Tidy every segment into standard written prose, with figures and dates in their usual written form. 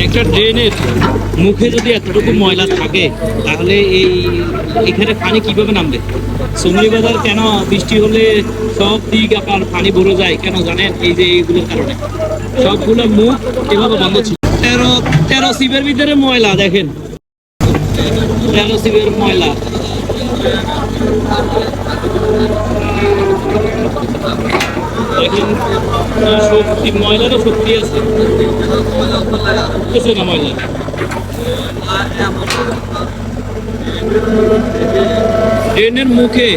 একটা ড্রেনের মুখে যদি এতটুকু ময়লা থাকে তাহলে এখানে পানি কিভাবে নামবে? সুমরি বাজার কেন বৃষ্টি হলে সব দিক আপনার পানি ভরে যায় কেন জানেন? এই যে এইগুলোর কারণে সবগুলো মুখ এভাবে বন্ধ ছিল। তেরো তেরো সিপের ভিতরে ময়লা দেখেন, 13 সিপের ময়লা। দেখেন শক্তি, ময়লারও শক্তি আছে, কিছু না ময়লা। ট্রেনের মুখে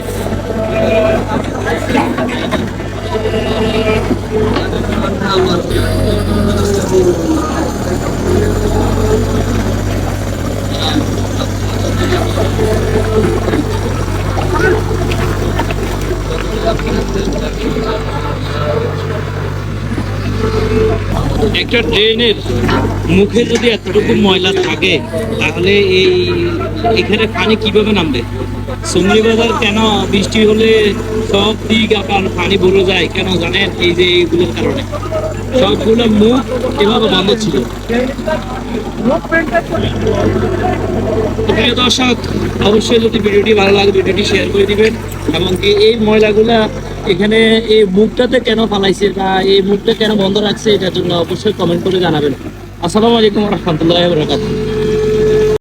একটা ড্রেনের মুখে যদি এতটুকু ময়লা থাকে তাহলে এখানে পানি কিভাবে নামবে? সুমরি বাজার কেন বৃষ্টি হলে সব দিক আপনার পানি ভরে যায় কেন জানেন? এই যে এইগুলোর কারণে সবগুলো মুখ এভাবে বন্ধ ছিল। প্রিয় দর্শক, অবশ্যই যদি ভিডিওটি ভালো লাগে ভিডিওটি শেয়ার করে দিবেন এবং কি এই ময়লাগুলা এখানে এই মুখটাতে কেন ফালাইছে বা এই মুখটা কেন বন্ধ রাখছে এটার জন্য অবশ্যই কমেন্ট করে জানাবেন। আসসালামু আলাইকুম ওয়া রাহমাতুল্লাহি ওয়া বারাকাতুহু।